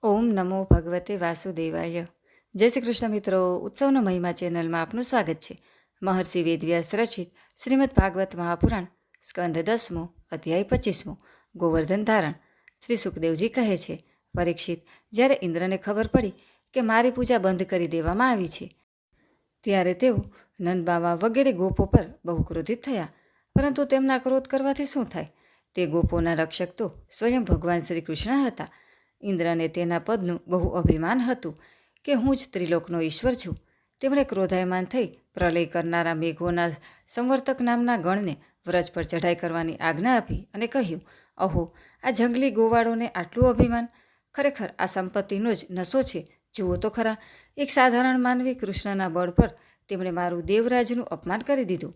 ઓમ નમો ભગવતે વાસુદેવાય. જય શ્રી કૃષ્ણ મિત્રો. ઉત્સવનો મહિમા ચેનલમાં આપનું સ્વાગત છે. મહર્ષિ વેદવ્યાસ રચિત શ્રીમદ ભાગવત મહાપુરાણ સ્કંદ 10 અધ્યાય 25 ગોવર્ધન ધારણ. શ્રી સુખદેવજી કહે છે, પરીક્ષિત, જ્યારે ઇન્દ્રને ખબર પડી કે મારી પૂજા બંધ કરી દેવામાં આવી છે, ત્યારે તેઓ નંદબાવા વગેરે ગોપો પર બહુ ક્રોધિત થયા. પરંતુ તેમના ક્રોધ કરવાથી શું થાય? તે ગોપોના રક્ષક તો સ્વયં ભગવાન શ્રી કૃષ્ણ હતા. ઇન્દ્રને તેના પદનું બહુ અભિમાન હતું કે હું જ ત્રિલોકનો ઈશ્વર છું. તેમણે ક્રોધાયમાન થઈ પ્રલય કરનારા મેઘોના સંવર્તક નામના ગણને વ્રજ પર ચઢાઈ કરવાની આજ્ઞા આપી અને કહ્યું, અહો, આ જંગલી ગોવાળોને આટલું અભિમાન! ખરેખર આ સંપત્તિનો જ નશો છે. જુઓ તો ખરા, એક સાધારણ માનવી કૃષ્ણના બળ પર તેમણે મારું દેવરાજનું અપમાન કરી દીધું.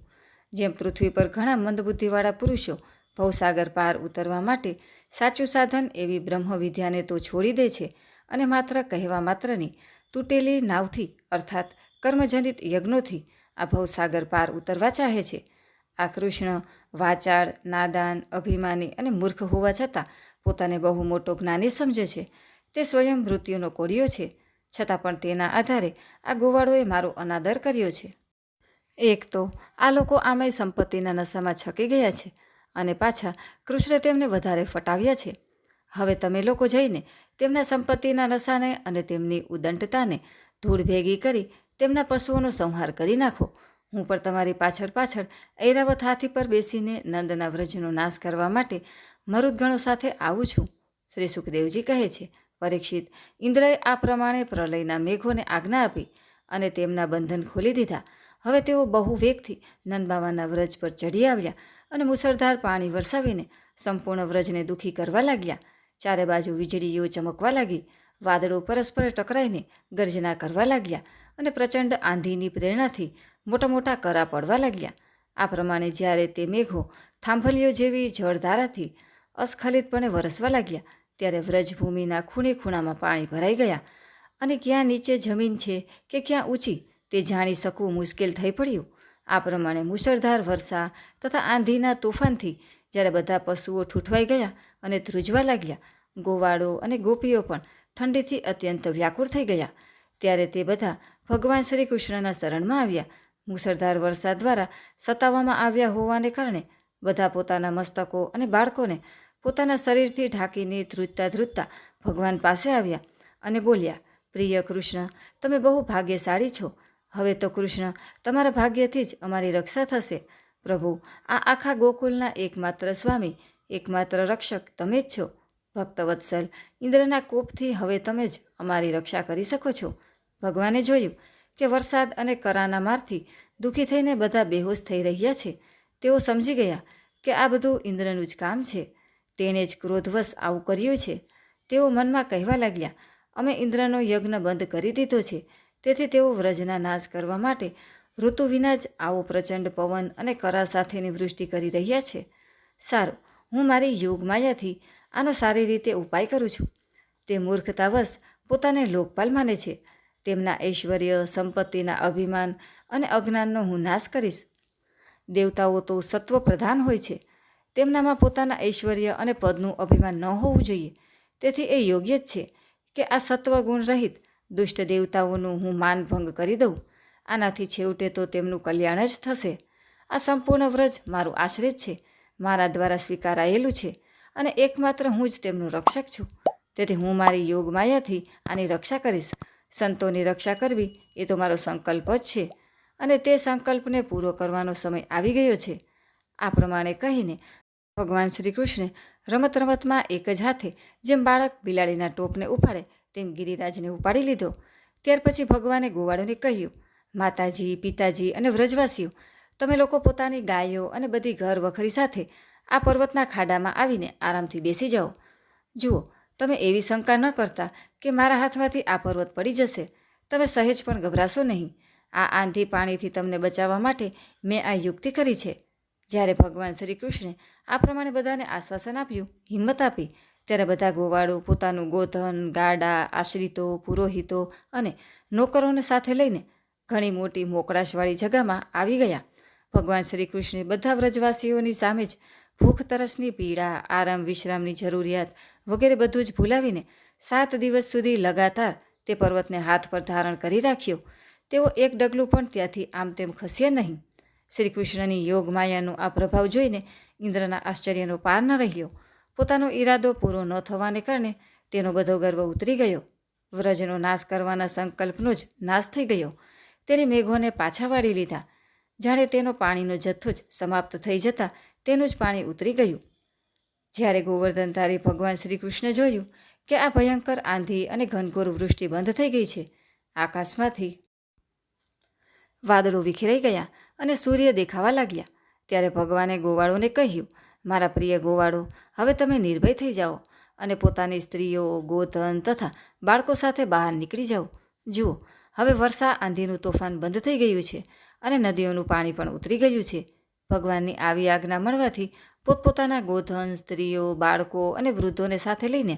જેમ પૃથ્વી પર ઘણા મંદબુદ્ધિવાળા પુરુષો ભવસાગર પાર ઉતરવા માટે સાચું સાધન એવી બ્રહ્મ વિદ્યાને તો છોડી દે છે અને માત્ર કહેવા માત્રની તૂટેલી નાવથી અર્થાત કર્મજનિત યજ્ઞોથી આ ભવસાગર પાર ઉતરવા ચાહે છે. આ કૃષ્ણ વાચાળ, નાદાન, અભિમાની અને મૂર્ખ હોવા છતાં પોતાને બહુ મોટો જ્ઞાની સમજે છે. તે સ્વયં મૃત્યુનો કોળિયો છે, છતાં પણ તેના આધારે આ ગોવાળોએ મારો અનાદર કર્યો છે. એક તો આ લોકો આમેય સંપત્તિના નશામાં છકી ગયા છે અને પાછા કૃષ્ણે તેમને વધારે ફટાવ્યા છે. હવે તમે લોકો જઈને તેમના સંપત્તિના નશાને અને તેમની ઉદંડતાને ધૂળ ભેગી કરી તેમના પશુઓનો સંહાર કરી નાખો. હું પણ તમારી પાછળ પાછળ ઐરાવત હાથી પર બેસીને નંદના વ્રજનો નાશ કરવા માટે મરુદગણો સાથે આવું છું. શ્રી સુખદેવજી કહે છે, પરીક્ષિત, ઇન્દ્રએ આ પ્રમાણે પ્રલયના મેઘોને આજ્ઞા આપી અને તેમના બંધન ખોલી દીધા. હવે તેઓ બહુ વેગથી નંદબાવાના વ્રજ પર ચઢી આવ્યા અને મુસળધાર પાણી વરસાવીને સંપૂર્ણ વ્રજને દુઃખી કરવા લાગ્યા. ચારે બાજુ વીજળીઓ ચમકવા લાગી, વાદળો પરસ્પર ટકરાઈને ગર્જના કરવા લાગ્યા અને પ્રચંડ આંધીની પ્રેરણાથી મોટા મોટા કરા પડવા લાગ્યા. આ પ્રમાણે જ્યારે તે મેઘો થાંભલીઓ જેવી જળધારાથી અસ્ખલિતપણે વરસવા લાગ્યા, ત્યારે વ્રજભૂમિના ખૂણે ખૂણામાં પાણી ભરાઈ ગયા અને ક્યાં નીચે જમીન છે કે ક્યાં ઊંચી તે જાણી શકવું મુશ્કેલ થઈ પડ્યું. આ પ્રમાણે મુશળધાર વર્ષા તથા આંધીના તોફાનથી જ્યારે બધા પશુઓ ઠૂઠવાઈ ગયા અને ધ્રુજવા લાગ્યા, ગોવાળો અને ગોપીઓ પણ ઠંડીથી અત્યંત વ્યાકુળ થઈ ગયા, ત્યારે તે બધા ભગવાન શ્રી કૃષ્ણના શરણમાં આવ્યા. મુશળધાર વર્ષા દ્વારા સતાવવામાં આવ્યા હોવાને કારણે બધા પોતાના મસ્તકો અને બાળકોને પોતાના શરીરથી ઢાંકીને ધ્રુજતા ધ્રુજતા ભગવાન પાસે આવ્યા અને બોલ્યા, પ્રિય કૃષ્ણ, તમે બહુ ભાગ્યશાળી છો. હવે તો કૃષ્ણ, તમારા ભાગ્યથી જ અમારી રક્ષા થશે. પ્રભુ, આ આખા ગોકુલના એકમાત્ર સ્વામી, એકમાત્ર રક્ષક તમે જ છો. ભક્તવત્સલ, ઇન્દ્રના કોપથી હવે તમે જ અમારી રક્ષા કરી શકો છો. ભગવાને જોયું કે વરસાદ અને કરાના મારથી દુઃખી થઈને બધા બેહોશ થઈ રહ્યા છે. તેઓ સમજી ગયા કે આ બધું ઇન્દ્રનું જ કામ છે. તેણે જ ક્રોધવશ આવું કર્યું છે. તેઓ મનમાં કહેવા લાગ્યા, અમે ઇન્દ્રનો યજ્ઞ બંધ કરી દીધો છે, તેથી તેઓ વ્રજના નાશ કરવા માટે ઋતુ વિના જ આવો પ્રચંડ પવન અને કરા સાથેની વૃષ્ટિ કરી રહ્યા છે. સારું, હું મારી યોગમાયાથી આનો સારી રીતે ઉપાય કરું છું. તે મૂર્ખતાવશ પોતાને લોકપાલ માને છે. તેમના ઐશ્વર્ય, સંપત્તિના અભિમાન અને અજ્ઞાનનો હું નાશ કરીશ. દેવતાઓ તો સત્વ પ્રધાન હોય છે. તેમનામાં પોતાના ઐશ્વર્ય અને પદનું અભિમાન ન હોવું જોઈએ. તેથી એ યોગ્ય જ છે કે આ સત્વ ગુણ રહિત દુષ્ટ દેવતાઓનું હું માનભંગ કરી દઉં. આનાથી છેવટે તો તેમનું કલ્યાણ જ થશે. આ સંપૂર્ણ વ્રજ મારું આશ્રિત છે, મારા દ્વારા સ્વીકારાયેલું છે અને એકમાત્ર હું જ તેમનું રક્ષક છું. તેથી હું મારી યોગમાયાથી આની રક્ષા કરીશ. સંતોની રક્ષા કરવી એ તો મારો સંકલ્પ જ છે અને તે સંકલ્પને પૂરો કરવાનો સમય આવી ગયો છે. આ પ્રમાણે કહીને ભગવાન શ્રી કૃષ્ણે રમત રમતમાં એક જ હાથે જેમ બાળક બિલાડીના ટોપને ઉપાડે તેમ ગિરિરાજને ઉપાડી લીધો. ત્યાર પછી ભગવાને ગોવાળોને કહ્યું, માતાજી, પિતાજી અને વ્રજવાસીઓ, તમે લોકો પોતાની ગાયો અને બધી ઘર વખરી સાથે આ પર્વતના ખાડામાં આવીને આરામથી બેસી જાઓ. જુઓ, તમે એવી શંકા ન કરતા કે મારા હાથમાંથી આ પર્વત પડી જશે. તમે સહેજ પણ ગભરાશો નહીં. આ આંધી પાણીથી તમને બચાવવા માટે મેં આ યુક્તિ કરી છે. જ્યારે ભગવાન શ્રી કૃષ્ણે આ પ્રમાણે બધાને આશ્વાસન આપ્યું, હિંમત આપી, ત્યારે બધા ગોવાળો પોતાનું ગોધન, ગાડા, આશ્રિતો, પુરોહિતો અને નોકરોને સાથે લઈને ઘણી મોટી મોકળાશવાળી જગામાં આવી ગયા. ભગવાન શ્રી કૃષ્ણે બધા વ્રજવાસીઓની સામે જ ભૂખ તરસની પીડા, આરામ વિશ્રામની જરૂરિયાત વગેરે બધું જ ભૂલાવીને 7 દિવસ સુધી લગાતાર તે પર્વતને હાથ પર ધારણ કરી રાખ્યો. તેઓ એક ડગલું પણ ત્યાંથી આમ તેમ ખસ્યા નહીં. શ્રી કૃષ્ણની યોગ માયાનો આ પ્રભાવ જોઈને ઇન્દ્રના આશ્ચર્યનો પાર ન રહ્યો. પોતાનો ઈરાદો પૂરો ન થવાને કારણે તેનો બધો ગર્વ ઉતરી ગયો. વ્રજનો નાશ કરવાના સંકલ્પનો જ નાશ થઈ ગયો. તેણે મેઘોને પાછા વાળી લીધા. જાણે તેનો પાણીનો જથ્થો જ સમાપ્ત થઈ જતાં તેનું જ પાણી ઉતરી ગયું. જ્યારે ગોવર્ધનધારી ભગવાન શ્રી કૃષ્ણે જોયું કે આ ભયંકર આંધી અને ઘનઘોર વૃષ્ટિ બંધ થઈ ગઈ છે, આકાશમાંથી વાદળો વિખેરાઈ ગયા અને સૂર્ય દેખાવા લાગ્યા, ત્યારે ભગવાને ગોવાળોને કહ્યું, મારા પ્રિય ગોવાળો, હવે તમે નિર્ભય થઈ જાઓ અને પોતાની સ્ત્રીઓ, ગોધન તથા બાળકો સાથે બહાર નીકળી જાઓ. જુઓ, હવે વર્ષા આંધીનું તોફાન બંધ થઈ ગયું છે અને નદીઓનું પાણી પણ ઉતરી ગયું છે. ભગવાનની આવી આજ્ઞા મળવાથી પોતપોતાના ગોધન, સ્ત્રીઓ, બાળકો અને વૃદ્ધોને સાથે લઈને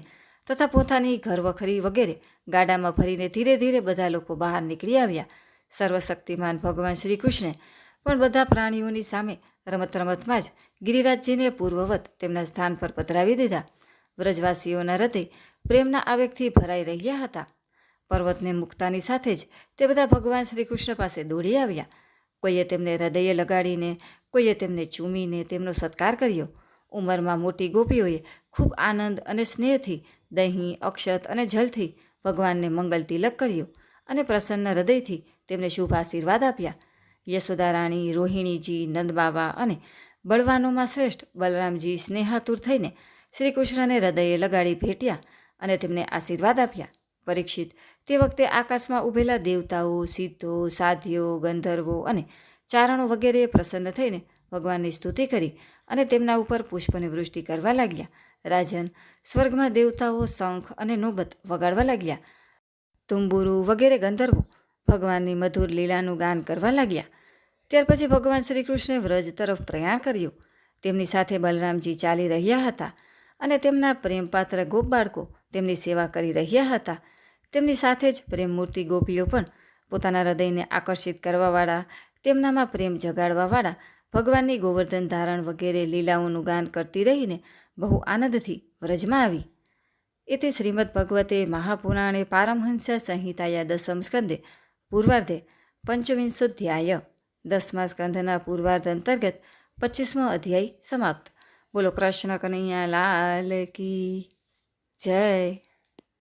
તથા પોતાની ઘરવખરી વગેરે ગાડામાં ભરીને ધીરે ધીરે બધા લોકો બહાર નીકળી આવ્યા. સર્વશક્તિમાન ભગવાન શ્રી કૃષ્ણે પણ બધા પ્રાણીઓની સામે રમત રમતમાં જ ગિરિરાજજીને પૂર્વવત તેમના સ્થાન પર પધરાવી દીધા. વ્રજવાસીઓના હૃદય પ્રેમના આવેગથી ભરાઈ રહ્યા હતા. પર્વતને મૂકતાની સાથે જ તે બધા ભગવાન શ્રી કૃષ્ણ પાસે દોડી આવ્યા. કોઈએ તેમને હૃદયે લગાડીને, કોઈએ તેમને ચૂમીને તેમનો સત્કાર કર્યો. ઉંમરમાં મોટી ગોપીઓએ ખૂબ આનંદ અને સ્નેહથી દહીં, અક્ષત અને જલથી ભગવાનને મંગલ તિલક કર્યો અને પ્રસન્ન હૃદયથી તેમને શુભ આશીર્વાદ આપ્યા. યશોદા રાણી, રોહિણીજી, નંદબાવા અને બળવાનોમાં શ્રેષ્ઠ બલરામજી સ્નેહાતુર થઈને શ્રી કૃષ્ણને હૃદયે લગાડી ભેટ્યા અને તેમને આશીર્વાદ આપ્યા. પરીક્ષિત, તે વખતે આકાશમાં ઊભેલા દેવતાઓ, સિદ્ધો, સાધ્યો, ગંધર્વો અને ચારણો વગેરે પ્રસન્ન થઈને ભગવાનની સ્તુતિ કરી અને તેમના ઉપર પુષ્પની વૃષ્ટિ કરવા લાગ્યા. રાજન, સ્વર્ગમાં દેવતાઓ શંખ અને નોબત વગાડવા લાગ્યા. તુંબુરુ વગેરે ગંધર્વો ભગવાનની મધુર લીલાનું ગાન કરવા લાગ્યા. ત્યાર પછી ભગવાન શ્રી કૃષ્ણે વ્રજ તરફ પ્રયાણ કર્યું. તેમની સાથે બલરામજી ચાલી રહ્યા હતા અને તેમના પ્રેમપાત્ર ગોપ બાળકો તેમની સેવા કરી રહ્યા હતા. તેમની સાથે જ પ્રેમમૂર્તિ ગોપીઓ પણ પોતાના હૃદયને આકર્ષિત કરવાવાળા, તેમનામાં પ્રેમ જગાડવાવાળા ભગવાનની ગોવર્ધન ધારણ વગેરે લીલાઓનું ગાન કરતી રહીને બહુ આનંદથી વ્રજમાં આવી. એતે શ્રીમદ ભગવતે મહાપુરાણે પારમહંસ સંહિતાયા દસમ સ્કંદે પૂર્વાર્ધે પંચવિંશોધ્યાય. 10મા સ્કંધના પૂર્વાર્ધ અંતર્ગત 25મો અધ્યાય સમાપ્ત. બોલો કૃષ્ણ કનૈયા લાલ કી જય.